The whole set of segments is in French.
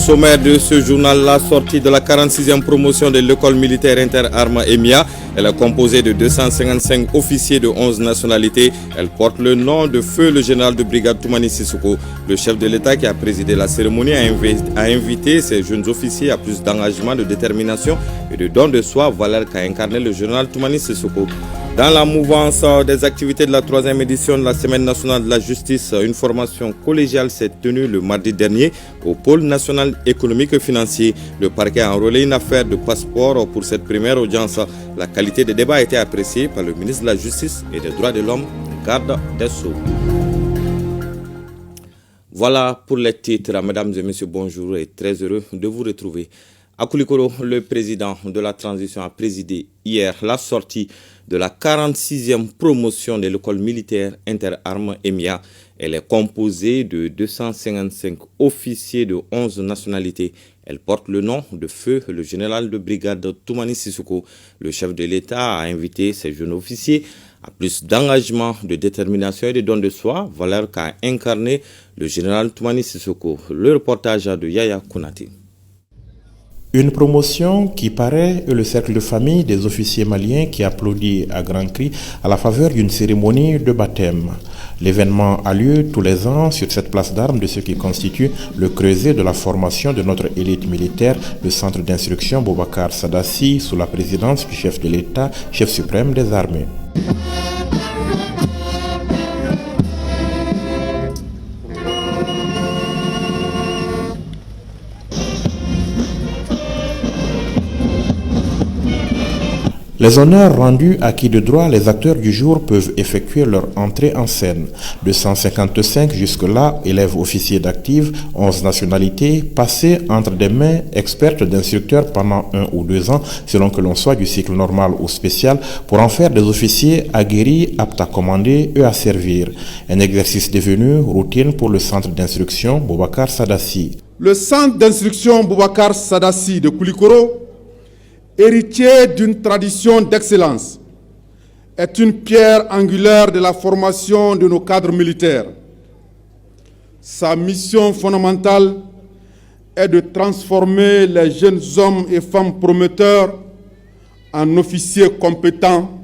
sommaire de ce journal, la sortie de la 46e promotion de l'école militaire interarmes EMIA. Elle est composée de 255 officiers de 11 nationalités. Elle porte le nom de feu le général de brigade Toumani Sissoko. Le chef de l'État qui a présidé la cérémonie a invité ses jeunes officiers à plus d'engagement, de détermination et de don de soi, valeur qu'a incarné le général Toumani Sissoko. Dans la mouvance des activités de la 3e édition de la Semaine nationale de la justice, une formation collégiale s'est tenue le mardi dernier au pôle national économique et financier. Le parquet a enrôlé une affaire de passeport pour cette première audience. La qualité des débats a été appréciée par le ministre de la Justice et des Droits de l'Homme, garde des Sceaux. Voilà pour les titres. Mesdames et messieurs, bonjour et très heureux de vous retrouver. À Koulikoro, le président de la transition a présidé hier la sortie de la 46e promotion de l'école militaire interarmes EMIA. Elle est composée de 255 officiers de 11 nationalités. Elle porte le nom de feu le général de brigade Toumani Sissoko. Le chef de l'État a invité ses jeunes officiers à plus d'engagement, de détermination et de don de soi, valeur qu'a incarné le général Toumani Sissoko. Le reportage de Yaya Kounati. Une promotion qui paraît le cercle de famille des officiers maliens qui applaudit à grands cris à la faveur d'une cérémonie de baptême. L'événement a lieu tous les ans sur cette place d'armes de ce qui constitue le creuset de la formation de notre élite militaire, le centre d'instruction Boubacar Sadassi, sous la présidence du chef de l'État, chef suprême des armées. Les honneurs rendus à qui de droit, les acteurs du jour peuvent effectuer leur entrée en scène. 255 jusque-là, élèves officiers d'active, 11 nationalités, passés entre des mains expertes d'instructeurs pendant 1 ou 2 ans, selon que l'on soit du cycle normal ou spécial, pour en faire des officiers aguerris, aptes à commander et à servir. Un exercice devenu routine pour le centre d'instruction Boubacar Sadassi. Le centre d'instruction Boubacar Sadassi de Koulikoro, héritier d'une tradition d'excellence, est une pierre angulaire de la formation de nos cadres militaires. Sa mission fondamentale est de transformer les jeunes hommes et femmes prometteurs en officiers compétents,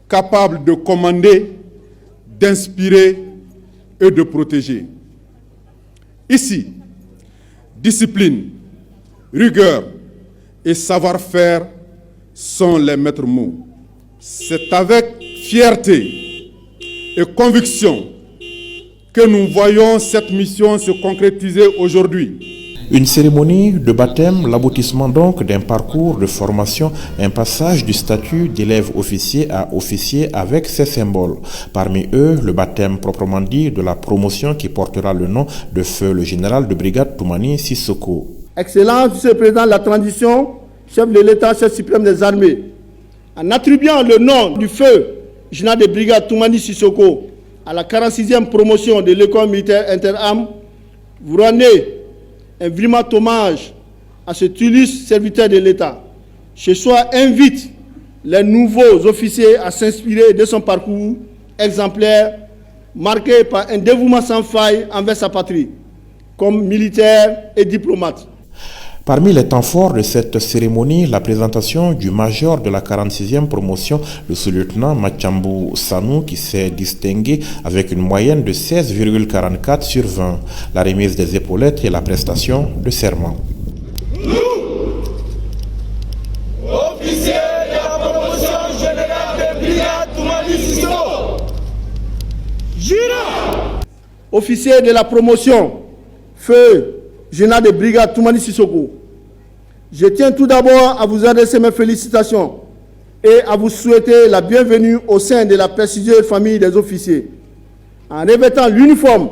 capables de commander, d'inspirer et de protéger. Ici, discipline, rigueur et savoir-faire sont les maîtres mots. C'est avec fierté et conviction que nous voyons cette mission se concrétiser aujourd'hui. Une cérémonie de baptême, l'aboutissement donc d'un parcours de formation, un passage du statut d'élève officier à officier avec ses symboles. Parmi eux, le baptême proprement dit de la promotion qui portera le nom de feu le général de brigade Toumani Sissoko. Excellence, Monsieur le Président de la transition, chef de l'État, chef suprême des armées, en attribuant le nom du feu général de brigade Toumani Sissoko à la 46e promotion de l'école militaire interarmes, vous rendez un brillant hommage à cet illustre serviteur de l'État. Ce soir invite les nouveaux officiers à s'inspirer de son parcours exemplaire, marqué par un dévouement sans faille envers sa patrie, comme militaire et diplomate. Parmi les temps forts de cette cérémonie, la présentation du major de la 46e promotion, le sous-lieutenant Machambou Sanou, qui s'est distingué avec une moyenne de 16,44 sur 20, la remise des épaulettes et la prestation de serment. Officier de la promotion générale de brigade Toumani Sissoko. Jura. Officier de la promotion, feu général de brigade Toumani Sissoko. Je tiens tout d'abord à vous adresser mes félicitations et à vous souhaiter la bienvenue au sein de la prestigieuse famille des officiers. En revêtant l'uniforme,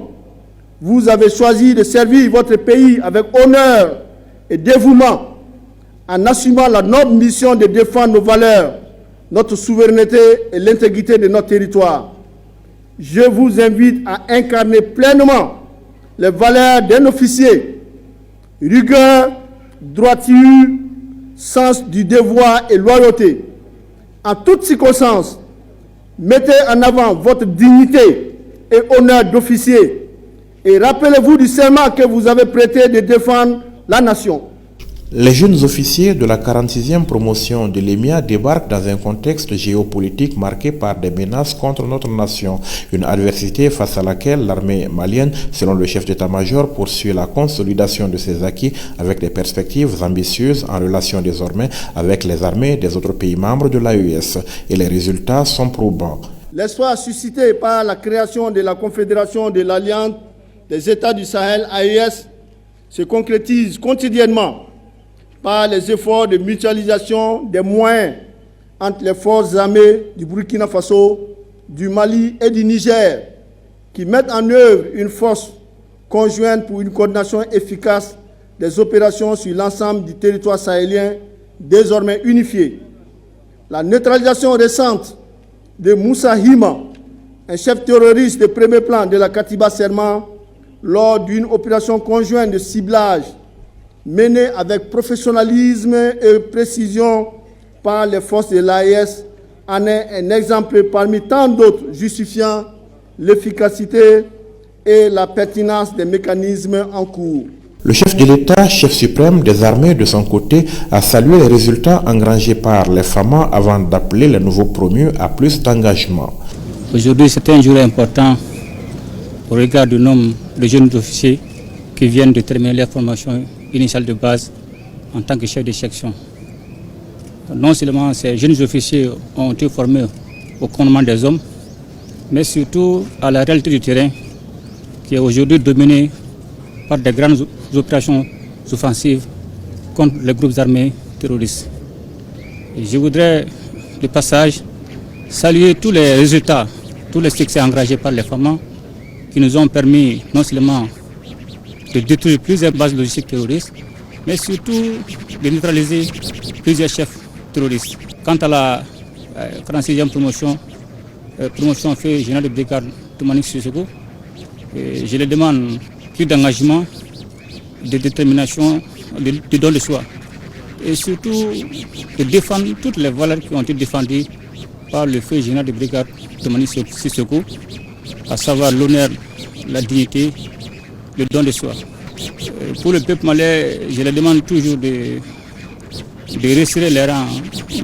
vous avez choisi de servir votre pays avec honneur et dévouement, en assumant la noble mission de défendre nos valeurs, notre souveraineté et l'intégrité de notre territoire. Je vous invite à incarner pleinement les valeurs d'un officier: rigueur, droiture, sens du devoir et loyauté. En toutes circonstances, mettez en avant votre dignité et honneur d'officier Et rappelez-vous du serment que vous avez prêté de défendre la nation. Les jeunes officiers de la 46e promotion de l'EMIA débarquent dans un contexte géopolitique marqué par des menaces contre notre nation. Une adversité face à laquelle l'armée malienne, selon le chef d'état-major, poursuit la consolidation de ses acquis avec des perspectives ambitieuses en relation désormais avec les armées des autres pays membres de l'AES. Et les résultats sont probants. L'espoir suscité par la création de la Confédération de l'Alliance des États du Sahel, AES, se concrétise quotidiennement par les efforts de mutualisation des moyens entre les forces armées du Burkina Faso, du Mali et du Niger, qui mettent en œuvre une force conjointe pour une coordination efficace des opérations sur l'ensemble du territoire sahélien, désormais unifié. La neutralisation récente de Moussa Hima, un chef terroriste de premier plan de la Katiba Serma, lors d'une opération conjointe de ciblage menée avec professionnalisme et précision par les forces de l'AES, en est un exemple parmi tant d'autres justifiant l'efficacité et la pertinence des mécanismes en cours. Le chef de l'État, chef suprême des armées de son côté, a salué les résultats engrangés par les FAMA avant d'appeler les nouveaux promus à plus d'engagement. Aujourd'hui, c'est un jour important au regard du nombre de jeunes officiers qui viennent de terminer leur formation initiale de base en tant que chef de section. Non seulement ces jeunes officiers ont été formés au commandement des hommes, mais surtout à la réalité du terrain qui est aujourd'hui dominée par des grandes opérations offensives contre les groupes armés terroristes. Et je voudrais, de passage, saluer tous les résultats, tous les succès engagés par les FAMA qui nous ont permis non seulement de détruire plusieurs bases logistiques terroristes, mais surtout de neutraliser plusieurs chefs terroristes. Quant à la 46e promotion fait général de brigade Toumani Sissoko, je les demande plus d'engagement, de détermination, de don de soi. Et surtout de défendre toutes les valeurs qui ont été défendues par le feu général de brigade Toumani Sissoko, à savoir l'honneur, la dignité, le don de soi. Pour le peuple malais, je les demande toujours de resserrer les rangs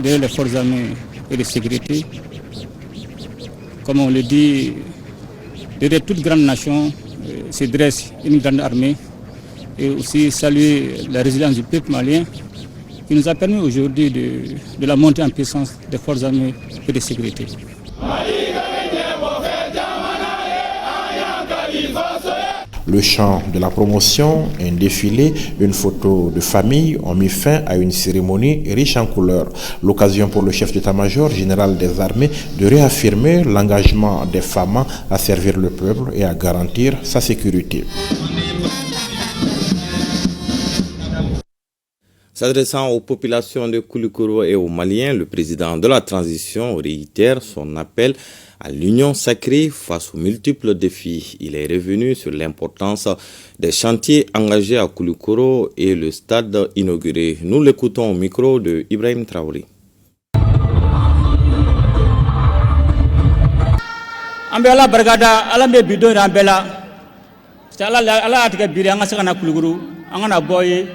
derrière les forces armées et de sécurité. Comme on le dit, derrière toute grande nation se dresse une grande armée, et aussi saluer la résilience du peuple malien qui nous a permis aujourd'hui de la montée en puissance des forces armées et de sécurité. Le chant de la promotion, un défilé, une photo de famille ont mis fin à une cérémonie riche en couleurs. L'occasion pour le chef d'état-major général des armées de réaffirmer l'engagement des FAMA à servir le peuple et à garantir sa sécurité. S'adressant aux populations de Koulikoro et aux Maliens, le président de la transition réitère son appel à l'union sacrée face aux multiples défis. Il est revenu sur l'importance des chantiers engagés à Koulikoro et le stade inauguré. Nous l'écoutons au micro de Ibrahim Traoré. Ambela Bargada, Alambe Bidon Ambela, c'est Allah Atika Birianga Sakana Koulikoro, Angana Boye,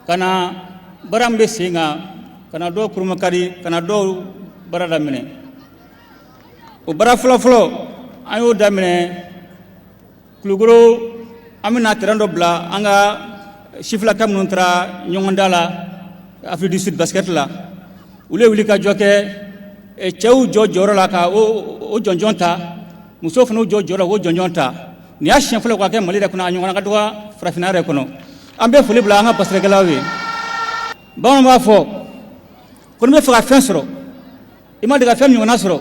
Kana Barambe Singa, Kana Do Kurmakari, Kana Do Baradamine. O bara fɔlɔ an y'o daminɛ Kulukoro an bɛna terrain dɔ bila an ka sifilaka minnu taara ɲɔgɔndan la Afrique du Sud basket la olu ye wuli ka jɔ kɛ cɛw jɔ jɔyɔrɔ la ka o jɔnjɔn ta musow fana jɔ jɔyɔrɔ la o jɔnjɔn ta nin y'a siɲɛ fɔlɔ k'a kɛ Mali yɛrɛ kɔnɔ a ɲɔgɔnna ka dɔgɔ farafinna yɛrɛ kɔnɔ an bɛ foli bila an ka baskɛtkɛlaw ye bamananw b'a fɔ ko n'i bɛ fɛ ka fɛn sɔrɔ i ma deli ka fɛn ɲɔgɔnna sɔrɔ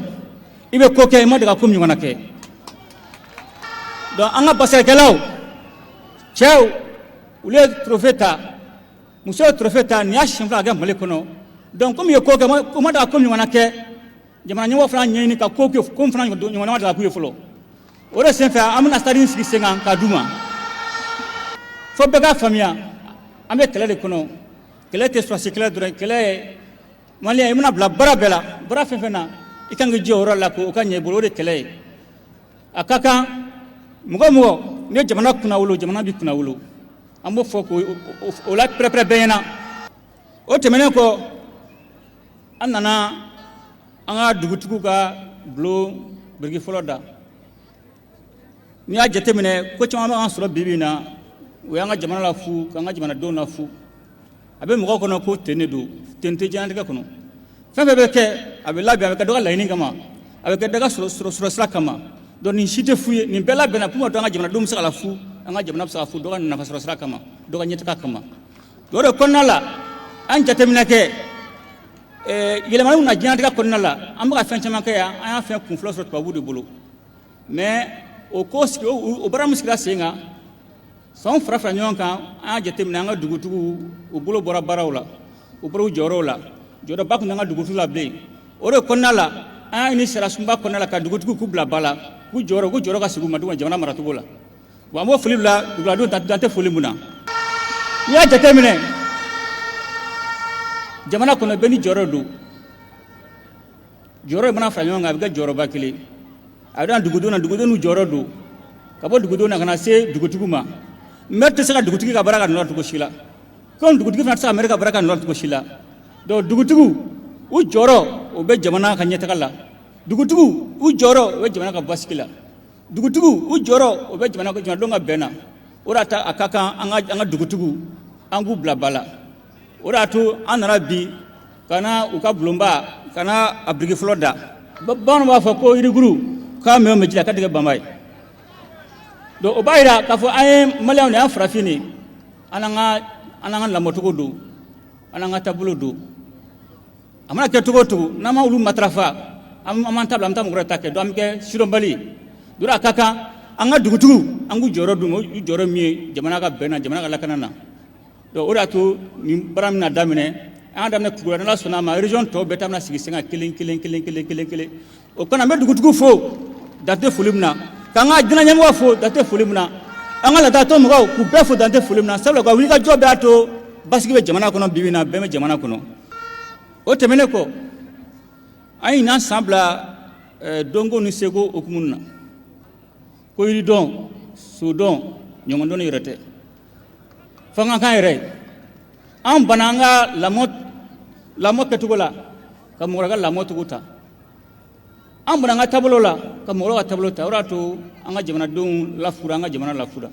i bɛ ko kɛ i ma deli ka ko ɲɔgɔnna kɛ donc an ka baskɛtkɛlaw cɛw olu ye trophée ta musow ye trophée ta nin y'a siɲɛ fɔlɔ ka kɛ Mali kɔnɔ donc comme i ye ko kɛ u ma deli ka ko ɲɔgɔnna kɛ jamana ɲɛmɔgɔ fana ɲɛɲini ka ko fana ɲɔgɔnna ma deli ka k'u ye fɔlɔ o de senfɛ an bɛna stade sigi sen kan k'a d'u ma fo bɛɛ k'a faamuya an bɛ kɛlɛ de kɔnɔ kɛlɛ tɛ sɔrɔsi kɛlɛ dɔrɔn kɛlɛ ye maliyɛn i mana bila baara bɛɛ la baara fɛn fɛn na i kan k'i jɔ o yɔrɔ la k'o ka ɲɛ i bolo o de kɛlɛ ye a ka kan mɔgɔ o mɔgɔ ne jamana kunna wolo jamana bi kunna wolo an b'o fɔ k'o la pɛrɛpɛrɛ bɛɛ ɲɛna o tɛmɛnen kɔ an nana an ka dugutigiw ka bulon biriki fɔlɔ da n'i y'a jateminɛ ko caman b'an sɔrɔ bi na o y'an ka jamana la fu k'an ka jamanadenw la fu a bɛ mɔgɔw kɔnɔ ko ten de don ten tɛ diɲɛlatigɛ kɔnɔ fɛn fɛn bɛ kɛ a bɛ labɛn a bɛ kɛ dɔ ka laɲini kama a bɛ kɛ dɔ ka sɔrɔ sira kama donc nin si tɛ fu ye nin bɛɛ labɛnna pour que an ka jamanadenw bɛ se ka la fu an ka jamana bɛ se ka fu dɔ ka nafa sɔrɔ sira kama dɔ ka ɲɛtaga kama o de kɔnɔna la an jateminɛ kɛ yɛlɛmaniw na diɲɛlatigɛ kɔnɔna la an bɛ ka fɛn caman kɛ yan an y'a fɛn kunfɔlɔ sɔrɔ tubabuw de bolo mais o ko sigi o baara min sigira sen kan san fara fara ɲɔgɔn kan an y'a jateminɛ an ka dugutigiw u bolo bɔra baaraw la u bɔra u jɔyɔrɔw la jɔyɔrɔba tun t'an ka dugutigiw la bilen o de kɔnɔna la an y'a ɲini sara sunba kɔnɔna la ka dugutigiw k'u bila ba la k'u jɔyɔrɔ ka sigi u ma jamana maracogo la bon an b'o foli bila duguladenw dan tɛ foli mun na n'i y'a jateminɛ jamana kɔnɔ bɛɛ ni jɔyɔrɔ don jɔyɔrɔ mana fara ɲɔgɔn kan a bɛ kɛ jɔyɔrɔba kelen a bɛ dan dugudenw na dugudenw n'u jɔyɔrɔ don ka bɔ dugudenw na ka na se dugutigiw ma maire tɛ se ka dugutigi ka baara ka nɔrɔ cogo si la comme dugutigi fana tɛ se ka maire ka baara ka nɔrɔ cogo si la donc dugutigiw u jɔyɔrɔ o bɛ jamana ka ɲɛtaga la dugutigiw u jɔyɔrɔ o bɛ jamana ka basigi la dugutigiw u jɔyɔrɔ o bɛ jamanadenw ka bɛn na o de y'a ka kan an ka dugutigiw an k'u bila ba la o de y'a to an nana bi ka na u ka bulonba ka na a biriki fɔlɔ da bamananw b'a fɔ ko yiriguru k'a mɛn o mɛn ji la k'a tigɛ banba ye donc o b'a yira k'a fɔ an ye maliyɛnw de an farafin de an n'an ka lamɔcogo don an n'an ka taabolo don a mana kɛ cogo o cogo n'an ma olu matarafa an m'an ta bila an bɛ taa mɔgɔ wɛrɛ ta kɛ donc an bɛ kɛ sidɔnbali donc a ka kan an ka dugutigiw an k'u jɔyɔrɔ d'u ma o jɔyɔrɔ min ye jamana ka bɛn na jamana ka lakana na donc o de y'a to nin baara min na daminɛ an y'a daminɛ Kulukɔrɔ n'Ala sɔnna a ma région tɔw bɛɛ ta bɛna sigi sen kan kelen o kɔnɔ an bɛ dugutigiw fo dan tɛ foli min na k'an ka diinɛ ɲɛmɔgɔ fo dan tɛ foli min na an ka ladalatɔ mɔgɔw k'u bɛɛ fo dan tɛ foli min na sabula ka wulikajɔ bɛɛ y'a to basigi bɛ jamana kɔnɔ bi na bɛɛ bɛ jamana kɔnɔ o tɛmɛnen kɔ an ye ɲinan san bila dɔnko ni seko okumu na ko yiridɔn sodɔn ɲɔgɔndɔn yɛrɛ tɛ fo an ka kan yɛrɛ an banna an ka lamɔ kɛcogo la ka mɔgɔ wɛrɛ ka lamɔ cogo ta an banna an ka taabolo la ka mɔgɔ wɛrɛ ka taabolo ta o de y'a to an ka jamanadenw lafura an ka jamana lafura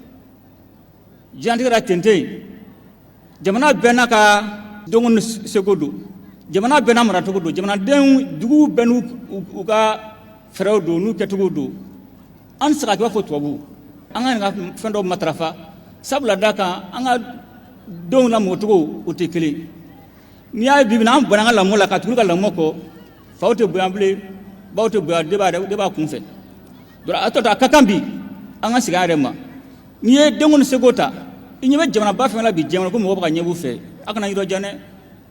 diɲɛlatigɛ la ten tɛ yen jamana bɛɛ n'a ka dɔnko ni seko don jamana bɛɛ n'a maracogo don jamanadenw duguw bɛɛ n'u ka fɛɛrɛw don n'u kɛcogo don an tɛ se ka kɛ i b'a fɔ tubabuw an ka nin ka fɛn dɔw matarafa sabula da kan an ka denw la mɔcogo o tɛ kelen n'i y'a ye bi an bɔra an ka lamɔ la ka tugu ka lamɔ kɔ faw tɛ bonya bilen baw tɛ bonya de b'a kunfɛ donc a tɔ to a ka kan bi an ka segin an yɛrɛ ma n'i ye denko ni seko ta i ɲɛ bɛ jamanaba fɛn la bi diɲɛ kɔnɔ ko mɔgɔw bɛ ka ɲɛ b'u fɛ a kana yɔrɔ jan dɛ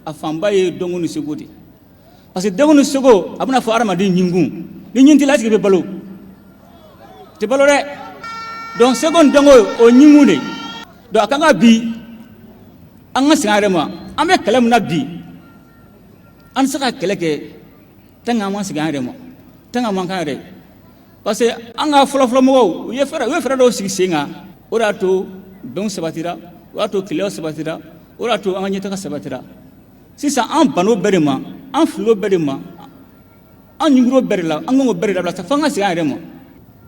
a fanba ye dɔnko ni seko de parce que dɔnko ni seko a bɛna fɔ adamaden ɲinkun ni ɲin t'i la sigi bɛ balo tɛ balo dɛ donc seko ni dɔnko o ɲinkun de donc a kan ka bi an ka segin an yɛrɛ ma an bɛ kɛlɛ min na bi an tɛ se ka kɛlɛ kɛ tant que an ma segin an yɛrɛ ma tant que an man kan yɛrɛ parce que an ka fɔlɔfɔlɔ mɔgɔw u ye fɛɛrɛ dɔw sigi sen kan o de y'a to bɛnw sabatira o y'a to kɛlɛyaw sabatira o de y'a to an ka ɲɛtaga sabatira sisan an ban'o bɛɛ de ma an fil'o bɛɛ de ma an ɲinkir'o bɛɛ de la an kan k'o bɛɛ de dabila fo an ka segin an yɛrɛ ma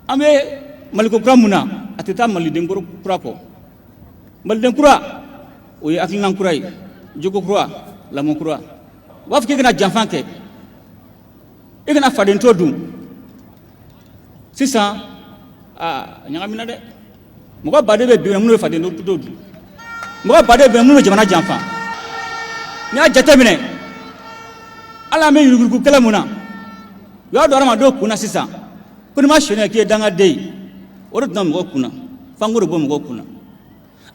an bɛ maliko kura mun na a tɛ taa maliden kura kɔ maliden kura o ye hakilina kura ye jogo kura lamɔ kura u b'a fɔ k'i kana janfa kɛ i kana fadento dun sisan a ɲagamina dɛ mɔgɔ baden bɛ bi minnu bɛ fadento dun mɔgɔ baden bɛ minnu bɛ jamana janfa n'i y'a jateminɛ hali an bɛ yuruguyurugu kɛlɛ mun na u y'a don adamadenw kun na sisan ko n'i ma sonyɛ k'i ye dangaden ye o de tɛna mɔgɔw kun na f'an k'o de bɔ mɔgɔw kun na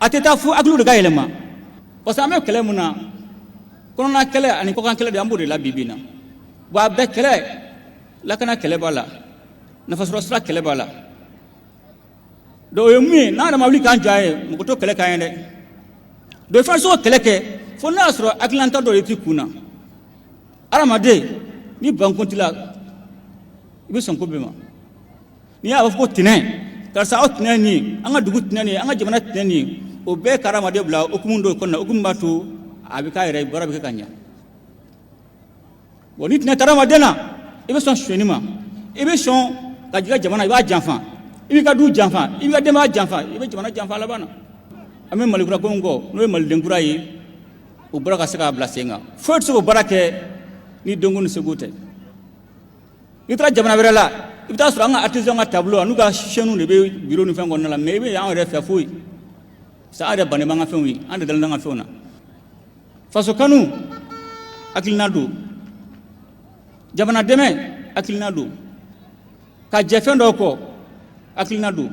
a tɛ taa fo hakiliw de ka yɛlɛma parce que an bɛ kɛlɛ mun na kɔnɔna kɛlɛ ani kɔkan kɛlɛ de an b'o de la bi bi in na bon a bɛɛ kɛlɛ lakana kɛlɛ b'a la nafasɔrɔ sira kɛlɛ b'a la donc o ye mun ye n'an yɛrɛ ma wuli k'an jɔ an ye mɔgɔ to kɛlɛ k'an ye dɛ donc i fana se k'o kɛlɛ kɛ fo n'a y'a sɔrɔ hakilinata dɔ de t'i kun na adamaden ni bankun t'i la i bɛ sɔn ko bɛɛ ma n'i y'a fɔ ko tɛnɛn karisa aw tɛnɛ nin an ka dugu tɛnɛ nin an ka jamana tɛnɛ nin o bɛɛ karamaden bila okumu dɔ kɔnɔ okumu b'a to a bɛ k'a yɛrɛ baara bɛ kɛ ka ɲɛ bon ni tɛnɛ taramaden na i bɛ sɔn sonyɛni ma i bɛ sɔn ka jigin jamana i b'a janfa i b'i ka du janfa i b'i ka denbaya janfa i bɛ jamana janfa laban na an bɛ malikura ko kɔ n'o ye maliden kura ye o bɔra ka se k'a bila sen kan foyi tɛ se k'o baara kɛ ni dɔnko ni seko tɛ n'i taara jamana wɛrɛ la i bɛ taa sɔrɔ an ka artisan ka tableau n'u ka chaîne de bɛ bureau ni fɛn kɔnɔna la mais i bɛ an yɛrɛ fɛ foyi sa an yɛrɛ bannen b'an ka fɛnw ye an de dalen b'an ka fɛnw na faso kanu hakilina don jamana dɛmɛ hakilina don ka jɛ fɛn dɔw kɔ hakilina don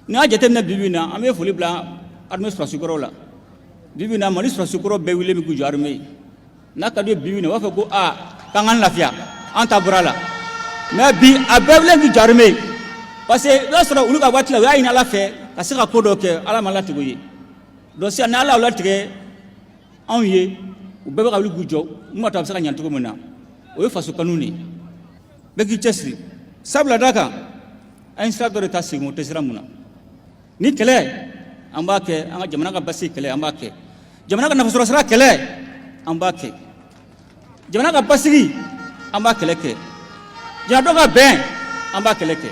ni y'a jateminɛ bi bi in na an bɛ foli bila armée sɔrɔsi kɔrɔw la bi bi in na Mali sɔrɔsi kɔrɔ bɛɛ wele bɛ k'u jɔ armée ye n'a ka d'u ye bi bi in na u b'a fɔ ko k'an k'an lafiya an ta bɔra la mais bi a bɛɛ wele k'u jɔ armée ye parce que i b'a sɔrɔ olu ka waati la u y'a ɲini Ala fɛ ka se ka ko dɔ kɛ Ala ma latigɛ o ye donc sisan ni Ala y'o latigɛ anw ye u bɛɛ bɛ ka wuli k'u jɔ mun b'a to a bɛ se ka ɲɛ cogo min na o ye faso kanu de ye bɛɛ k'i cɛsiri sabula da kan an ye sira dɔ de ta segin o tɛ sira mun na ni kɛlɛ an b'a kɛ an ka jamana ka basigi kɛlɛ an b'a kɛ jamana ka nafasɔrɔ sira kɛlɛ an b'a kɛ jamana ka basigi an b'a kɛlɛ kɛ jamana dɔ ka bɛn an b'a kɛlɛ kɛ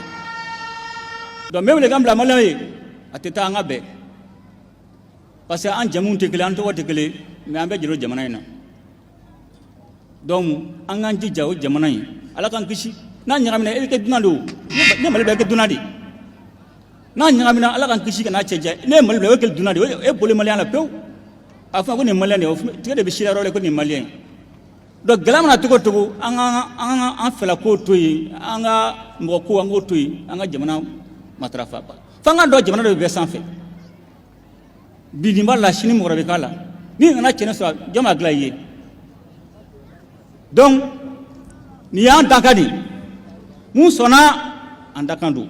donc n bɛ welekan bila maliyɛnw ye a tɛ taa an ka bɛn parce que an jamuw tɛ kelen an tɔgɔ tɛ kelen mais an bɛ jɛn o jamana in na donc an k'an jija o jamana in Ala k'an kisi n'a ɲagamina e bɛ kɛ dunan de o ne Mali bɛ kɛ dunan de n'a ɲagamina Ala k'an kisi ka n'a cɛ jɛ ne ye Mali bila o ye kɛ dunan de o e bolo maliyɛn la pewu a fɔ ko nin maliyɛn de o tigɛ de bɛ sira yɔrɔ la ko nin maliyɛn donc gɛlɛya mana cogo o cogo an ka fɛlako to yen an ka mɔgɔ ko an k'o to yen an ka jamana matarafa f'an ka dɔn jamana de bɛ sanfɛ bi nin b'a la sini mɔgɔ wɛrɛ bɛ k'a la ni nana cɛnni sɔrɔ jɔn b'a dilan i ye donc nin y'an dakan de mun sɔnna an dakan don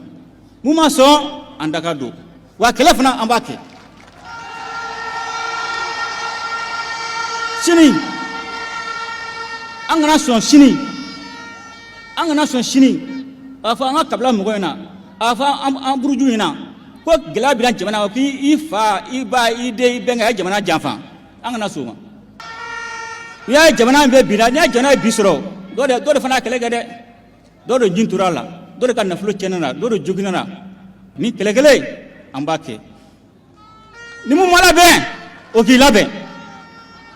mun ma sɔn an dakan don wa kɛlɛ fana an b'a kɛ sini an kana sɔn sini a fɔ an ka kabila mɔgɔw ɲɛna a fɔ an buruju ɲɛna ko gɛlɛya bɛ na jamana kɔnɔ k'i fa i ba i den i bɛnkɛ a ye jamana janfa an kana sɔn o ma n'i y'a ye jamana in bɛ bi la n'i y'a jamana ye bi sɔrɔ dɔ de fana y'a kɛlɛ kɛ dɛ dɔ de jin tora a la dɔ de ka nafolo tiɲɛna na dɔ de joginna na ni kɛlɛ kelen an b'a kɛ ni mun ma labɛn o k'i labɛn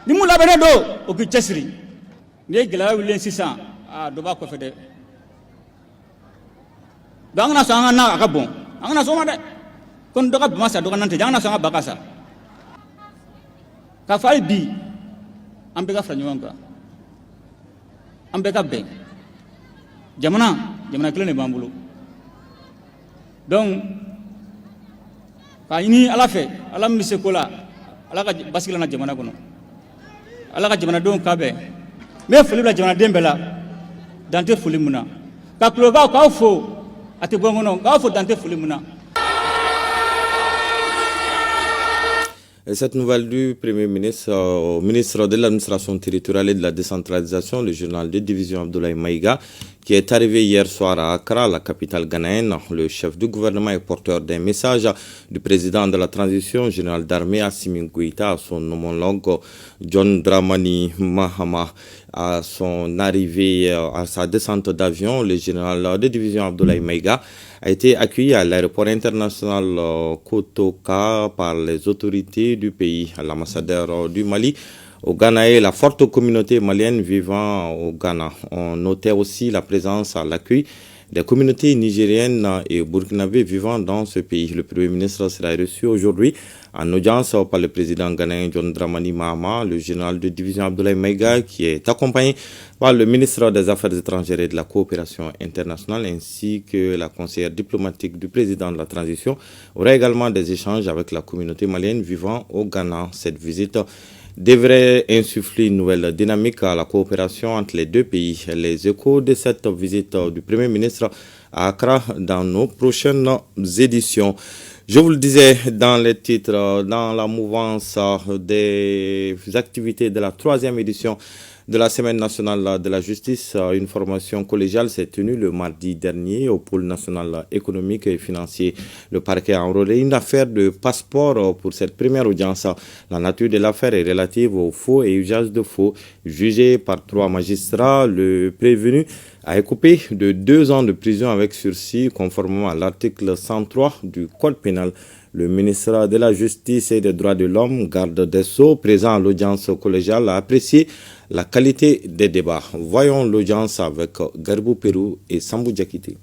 ni mun labɛnnen don o k'i cɛsiri n'i ye gɛlɛya wililen sisan dɔ b'a kɔfɛ dɛ donc an kana sɔn an ka na a ka bɔn an kana sɔn o ma dɛ ko ni dɔ ka bama sa dɔ ka nan tɛ an kana sɔn an ka ba ka sa k'a fɔ hali bi an bɛɛ ka fara ɲɔgɔn kan an bɛɛ ka bɛn jamana kelen de b'an bolo donc k'a ɲini Ala fɛ Ala min bɛ se ko la Ala ka basigi lana jamana kɔnɔ Ala ka jamanadenw ka bɛn n bɛ foli bila jamanaden bɛɛ la dan tɛ foli mun na ka tulokaw k'aw fo a tɛ bɔ n kɔnɔ k'aw fo dan tɛ foli mun na. Cette nouvelle du Premier ministre, ministre de l'administration territoriale et de la décentralisation, le journal de division Abdoulaye Maïga, qui est arrivé hier soir à Accra, la capitale ghanéenne. Le chef du gouvernement est porteur d'un message du président de la transition générale d'armée Assimi Goïta à son homologue John Dramani Mahama. À son arrivée, à sa descente d'avion, le général de division Abdoulaye Maïga a été accueilli à l'aéroport international Kotoka par les autorités du pays. L'ambassadeur du Mali au Ghana et la forte communauté malienne vivant au Ghana. On notait aussi la présence à l'accueil des communautés nigériennes et burkinabés vivant dans ce pays. Le Premier ministre sera reçu aujourd'hui en audience par le président ghanéen John Dramani Mahama, le général de division Abdoulaye Maïga, qui est accompagné par le ministre des Affaires étrangères et de la coopération internationale, ainsi que la conseillère diplomatique du président de la transition. Il y aura également des échanges avec la communauté malienne vivant au Ghana. Cette visite devrait insuffler une nouvelle dynamique à la coopération entre les deux pays. Les échos de cette visite du Premier ministre à Accra dans nos prochaines éditions. Je vous le disais dans les titres, dans la mouvance des activités de la 3e édition de la Semaine nationale de la justice. Une formation collégiale s'est tenue le mardi dernier au pôle national économique et financier. Le parquet a enrôlé une affaire de passeport pour cette première audience. La nature de l'affaire est relative au faux et usage de faux. Jugé par 3 magistrats, le prévenu a écopé de 2 ans de prison avec sursis conformément à l'article 103 du Code pénal. Le ministre de la Justice et des Droits de l'Homme, garde des Sceaux, présent à l'audience collégiale, a apprécié la qualité des débats. Voyons l'audience avec Garbou Pérou et Sambou Diakité.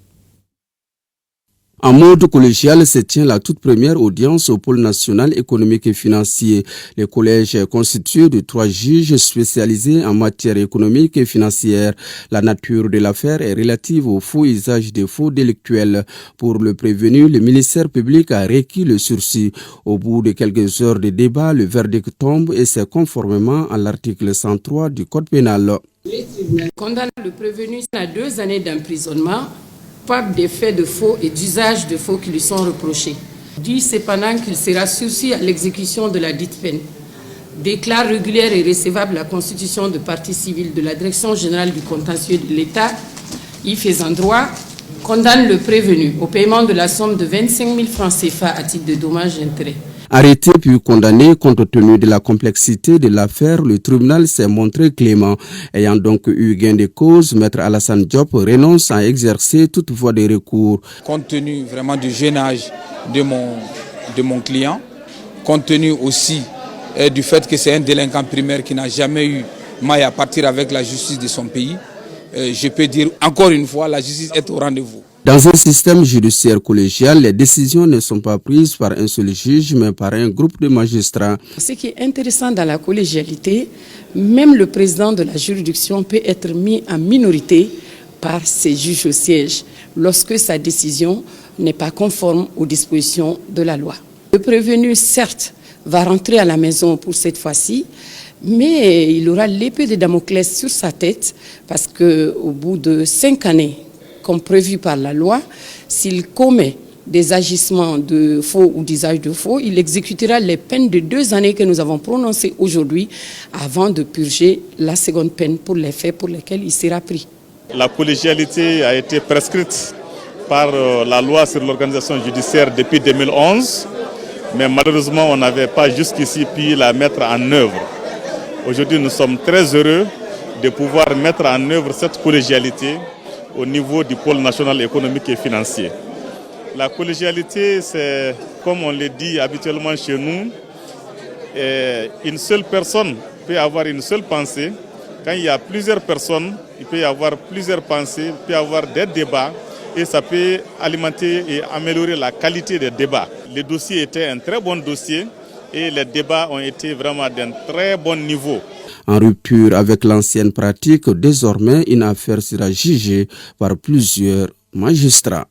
En mode collégial se tient la toute première audience au pôle national économique et financier. Le collège est constitué de 3 juges spécialisés en matière économique et financière. La nature de l'affaire est relative au faux usage des faux délictuels. Pour le prévenu, le ministère public a requis le sursis. Au bout de quelques heures de débat, le verdict tombe et c'est conformément à l'article 103 du Code pénal. Les tribunaux condamnent le prévenu à 2 années d'emprisonnement des faits de faux et d'usage de faux qui lui sont reprochés. Dit cependant qu'il sera sursis à l'exécution de la dite peine. Déclare régulière et recevable la constitution de partie civile de la Direction générale du contentieux de l'État, y faisant droit, condamne le prévenu au paiement de la somme de 25 000 francs CFA à titre de dommages et intérêts. Arrêté puis condamné compte tenu de la complexité de l'affaire, le tribunal s'est montré clément. Ayant donc eu gain de cause, Maître Alassane Diop renonce à exercer toute voie de recours. Compte tenu vraiment du jeune âge de mon client, compte tenu aussi du fait que c'est un délinquant primaire qui n'a jamais eu maille à partir avec la justice de son pays, je peux dire encore une fois, la justice est au rendez-vous. Dans un système judiciaire collégial, les décisions ne sont pas prises par un seul juge, mais par un groupe de magistrats. Ce qui est intéressant dans la collégialité, même le président de la juridiction peut être mis en minorité par ses juges au siège, lorsque sa décision n'est pas conforme aux dispositions de la loi. Le prévenu, certes, va rentrer à la maison pour cette fois-ci, mais il aura l'épée de Damoclès sur sa tête, parce qu'au bout de 5 années, comme prévu par la loi, s'il commet des agissements de faux ou d'usage de faux, il exécutera les peines de 2 années que nous avons prononcées aujourd'hui avant de purger la seconde peine pour les faits pour lesquels il sera pris. La collégialité a été prescrite par la loi sur l'organisation judiciaire depuis 2011, mais malheureusement on n'avait pas jusqu'ici pu la mettre en œuvre. Aujourd'hui nous sommes très heureux de pouvoir mettre en œuvre cette collégialité au niveau du pôle national économique et financier. La collégialité, c'est, comme on le dit habituellement chez nous, une seule personne peut avoir une seule pensée. Quand il y a plusieurs personnes, il peut y avoir plusieurs pensées, il peut y avoir des débats et ça peut alimenter et améliorer la qualité des débats. Le dossier était un très bon dossier et les débats ont été vraiment d'un très bon niveau. En rupture avec l'ancienne pratique, désormais une affaire sera jugée par plusieurs magistrats.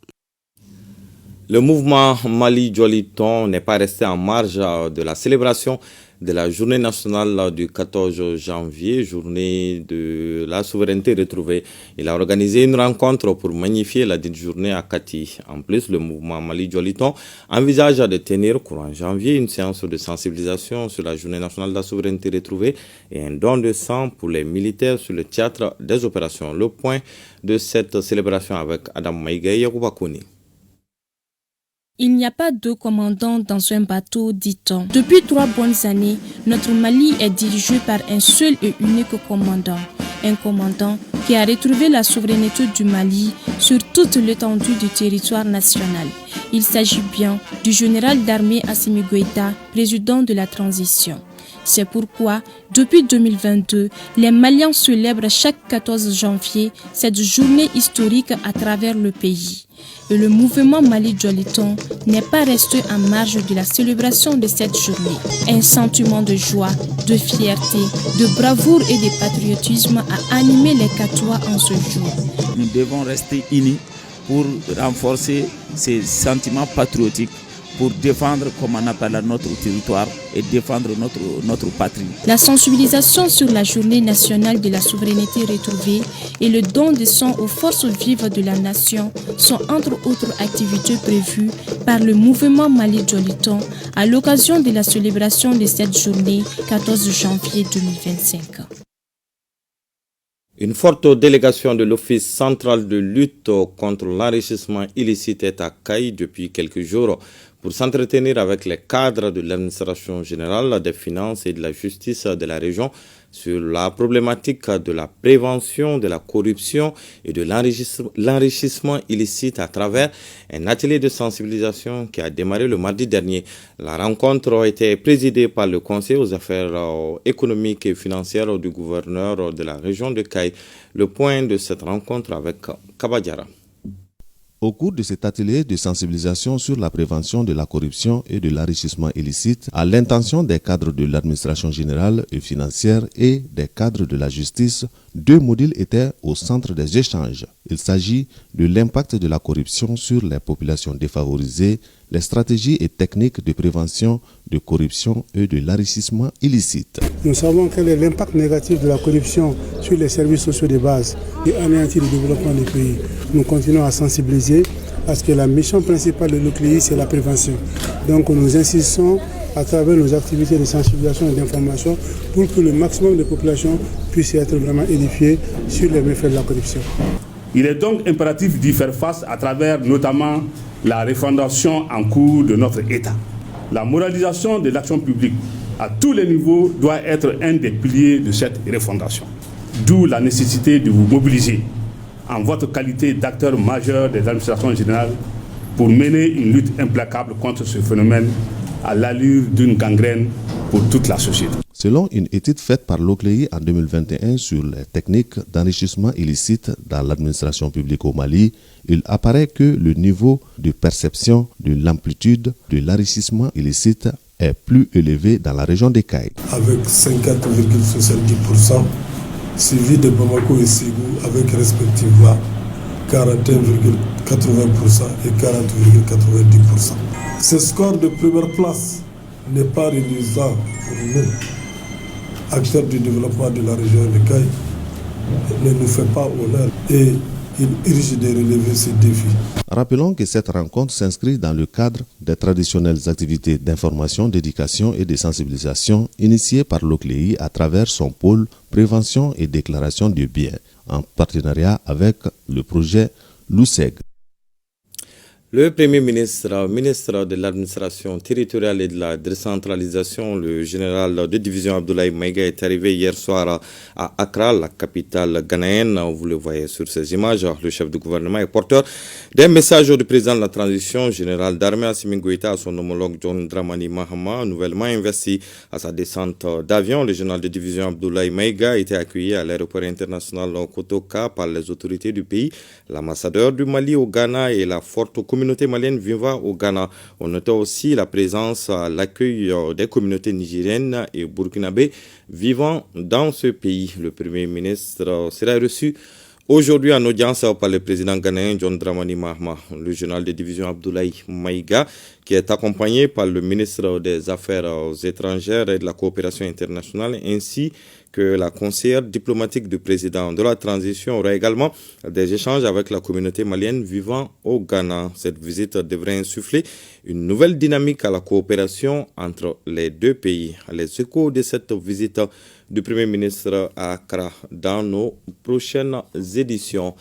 Le mouvement Mali Joliton n'est pas resté en marge de la célébration de la journée nationale du 14 janvier, journée de la souveraineté retrouvée. Il a organisé une rencontre pour magnifier la dite journée à Kati. En plus, le mouvement Mali Joliton envisage de tenir courant janvier une séance de sensibilisation sur la journée nationale de la souveraineté retrouvée et un don de sang pour les militaires sur le théâtre des opérations. Le point de cette célébration avec Adam Maïga et Yakoubakoni. Il n'y a pas deux commandants dans un bateau, dit-on. Depuis 3 bonnes années, notre Mali est dirigé par un seul et unique commandant. Un commandant qui a retrouvé la souveraineté du Mali sur toute l'étendue du territoire national. Il s'agit bien du général d'armée Assimi Goïta, président de la transition. C'est pourquoi, depuis 2022, les Maliens célèbrent chaque 14 janvier cette journée historique à travers le pays. Et le mouvement Mali Joliton n'est pas resté en marge de la célébration de cette journée. Un sentiment de joie, de fierté, de bravoure et de patriotisme a animé les Katois en ce jour. Nous devons rester unis pour renforcer ces sentiments patriotiques, pour défendre, comme on appelle, notre territoire et défendre notre patrie. La sensibilisation sur la journée nationale de la souveraineté retrouvée et le don de sang aux forces vives de la nation sont entre autres activités prévues par le mouvement Mali Joliton à l'occasion de la célébration de cette journée 14 janvier 2025. Une forte délégation de l'Office central de lutte contre l'enrichissement illicite est à Kayes depuis quelques jours pour s'entretenir avec les cadres de l'administration générale des finances et de la justice de la région sur la problématique de la prévention de la corruption et de l'enrichissement illicite à travers un atelier de sensibilisation qui a démarré le mardi dernier. La rencontre a été présidée par le Conseil aux affaires économiques et financières du gouverneur de la région de Kayes. Le point de cette rencontre avec Kabadiara. Au cours de cet atelier de sensibilisation sur la prévention de la corruption et de l'enrichissement illicite, à l'intention des cadres de l'administration générale et financière et des cadres de la justice, 2 modules étaient au centre des échanges. Il s'agit de l'impact de la corruption sur les populations défavorisées, les stratégies et techniques de prévention de corruption et de l'enrichissement illicite. Nous savons quel est l'impact négatif de la corruption sur les services sociaux de base et anéantir le développement des pays. Nous continuons à sensibiliser parce que la mission principale de l'OCLI, c'est la prévention. Donc nous insistons à travers nos activités de sensibilisation et d'information pour que le maximum de populations puisse être vraiment édifiées sur les méfaits de la corruption. Il est donc impératif d'y faire face à travers notamment la refondation en cours de notre État. La moralisation de l'action publique à tous les niveaux doit être un des piliers de cette refondation. D'où la nécessité de vous mobiliser en votre qualité d'acteur majeur des administrations générales pour mener une lutte implacable contre ce phénomène à l'allure d'une gangrène pour toute la société. Selon une étude faite par l'OCLEI en 2021 sur les techniques d'enrichissement illicite dans l'administration publique au Mali, il apparaît que le niveau de perception de l'amplitude de l'enrichissement illicite est plus élevé dans la région des Kayes. Avec 54,70%, suivi de Bamako et Ségou avec respectivement 41,80% et 40,90%. Ce score de première place n'est pas réalisant pour nous, acteurs du développement de la région de Kayes, ne nous fait pas honneur et il urge de relever ces défis. Rappelons que cette rencontre s'inscrit dans le cadre des traditionnelles activités d'information, d'éducation et de sensibilisation initiées par l'OCLEI à travers son pôle prévention et déclaration de biens, en partenariat avec le projet LUSEG. Le Premier ministre de l'administration territoriale et de la décentralisation, le général de division Abdoulaye Maïga est arrivé hier soir à Accra, la capitale ghanéenne. Vous le voyez sur ces images. Le chef du gouvernement est porteur d'un message du président de la transition, général d'armée Assimi Goïta, à son homologue John Dramani Mahama, nouvellement investi à sa descente d'avion. Le général de division Abdoulaye Maïga a été accueilli à l'aéroport international Kotoka par les autorités du pays, l'ambassadeur du Mali au Ghana et la forte communauté malienne vivant au Ghana. On note aussi la présence à l'accueil des communautés nigériennes et burkinabé vivant dans ce pays. Le Premier ministre sera reçu aujourd'hui en audience par le président ghanéen John Dramani Mahama. Le général de division Abdoulaye Maïga, qui est accompagné par le ministre des Affaires étrangères et de la coopération internationale, ainsi que la conseillère diplomatique du président de la transition, aura également des échanges avec la communauté malienne vivant au Ghana. Cette visite devrait insuffler une nouvelle dynamique à la coopération entre les deux pays. Les échos de cette visite du Premier ministre à Accra dans nos prochaines éditions.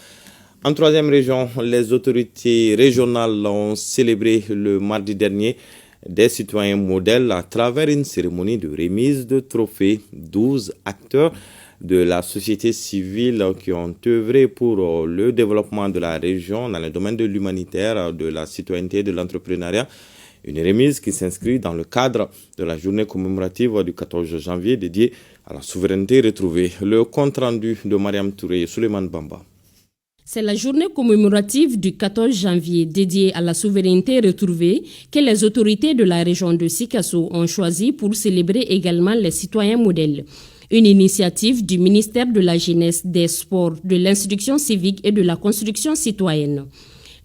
En troisième région, les autorités régionales ont célébré le mardi dernier des citoyens modèles à travers une cérémonie de remise de trophées. 12 acteurs de la société civile qui ont œuvré pour le développement de la région dans le domaine de l'humanitaire, de la citoyenneté et de l'entrepreneuriat. Une remise qui s'inscrit dans le cadre de la journée commémorative du 14 janvier dédiée à la souveraineté retrouvée. Le compte rendu de Mariam Touré et Suleiman Bamba. C'est la journée commémorative du 14 janvier dédiée à la souveraineté retrouvée que les autorités de la région de Sikasso ont choisi pour célébrer également les citoyens modèles. Une initiative du ministère de la Jeunesse, des Sports, de l'Instruction civique et de la construction citoyenne.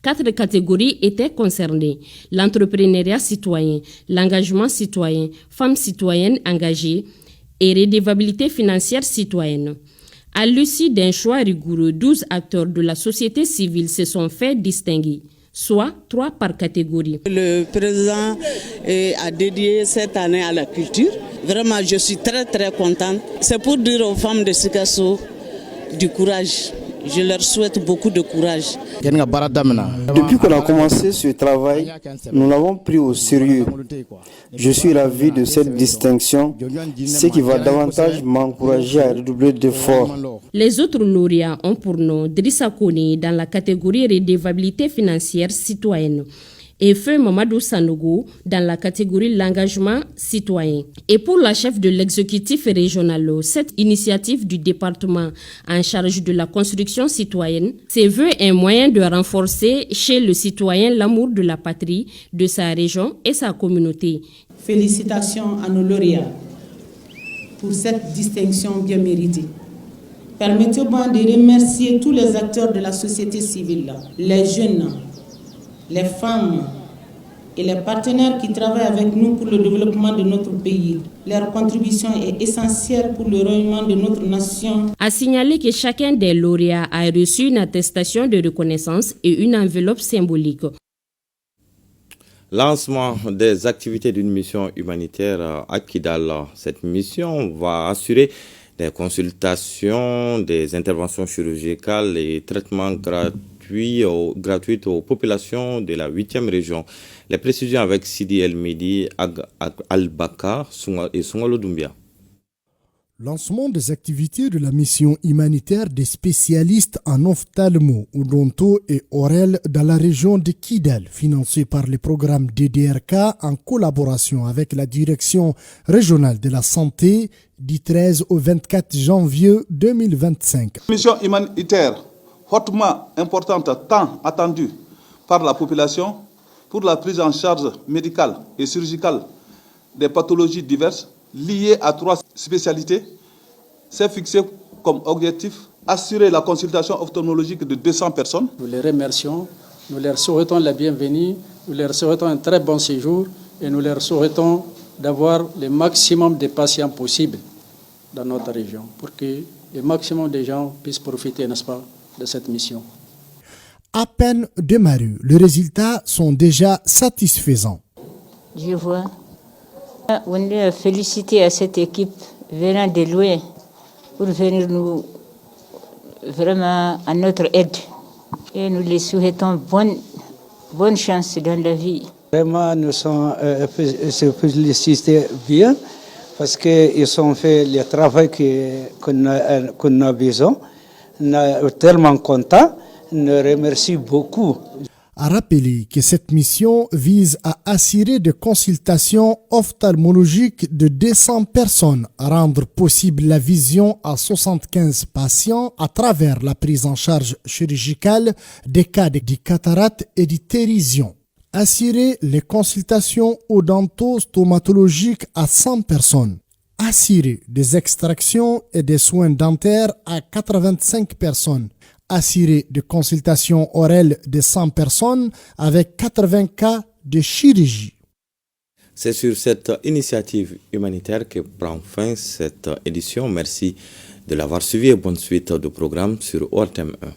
4 catégories étaient concernées: l'entrepreneuriat citoyen, l'engagement citoyen, femmes citoyennes engagées et redevabilité financière citoyenne. À l'issue d'un choix rigoureux, 12 acteurs de la société civile se sont fait distinguer, soit 3 par catégorie. Le président a dédié cette année à la culture. Vraiment, je suis très contente. C'est pour dire aux femmes de Sikasso du courage. Je leur souhaite beaucoup de courage. Depuis qu'on a commencé ce travail, nous l'avons pris au sérieux. Je suis ravi de cette distinction, ce qui va davantage m'encourager à redoubler d'efforts. Les autres lauréats ont pour nom Drissa Kone dans la catégorie redevabilité financière citoyenne et Feu Mamadou Sanogo dans la catégorie l'engagement citoyen. Et pour la chef de l'exécutif régional, cette initiative du département en charge de la construction citoyenne se veut un moyen de renforcer chez le citoyen l'amour de la patrie, de sa région et sa communauté. Félicitations à nos lauréats pour cette distinction bien méritée. Permettez-moi de remercier tous les acteurs de la société civile, les jeunes, les femmes et les partenaires qui travaillent avec nous pour le développement de notre pays. Leur contribution est essentielle pour le rayonnement de notre nation. A signaler que chacun des lauréats a reçu une attestation de reconnaissance et une enveloppe symbolique. Lancement des activités d'une mission humanitaire à Kidal. Cette mission va assurer des consultations, des interventions chirurgicales et traitements gratuites aux populations de la 8e région. Les précisions avec Sidi El Medi, Al-Bakar et Songolo Doumbia. Lancement des activités de la mission humanitaire des spécialistes en ophtalmo, odonto et orel dans la région de Kidal, financé par le programme DDRK en collaboration avec la direction régionale de la santé du 13 au 24 janvier 2025. Mission humanitaire hautement importante, tant attendue par la population pour la prise en charge médicale et chirurgicale des pathologies diverses liées à 3 spécialités, s'est fixé comme objectif assurer la consultation ophtalmologique de 200 personnes. Nous les remercions, nous leur souhaitons la bienvenue, nous leur souhaitons un très bon séjour et nous leur souhaitons d'avoir le maximum de patients possibles dans notre région pour que le maximum de gens puissent profiter, n'est-ce pas, de cette mission. À peine démarrés, les résultats sont déjà satisfaisants. Je vois. On est félicité à cette équipe venant de loin pour venir nous vraiment à notre aide. Et nous les souhaitons bonne chance dans la vie. Vraiment, nous sommes félicités bien parce qu'ils ont fait le travail qu'on a besoin. On est tellement contents. Nous remercions beaucoup. A rappeler que cette mission vise à assurer des consultations ophtalmologiques de 200 personnes, rendre possible la vision à 75 patients à travers la prise en charge chirurgicale des cas de cataracte et de térision. Assurer les consultations odonto-stomatologiques à 100 personnes. Assurer des extractions et des soins dentaires à 85 personnes. Assurer des consultations orales de 100 personnes avec 80 cas de chirurgie. C'est sur cette initiative humanitaire que prend fin cette édition. Merci de l'avoir suivi et bonne suite de programme sur ORTM1.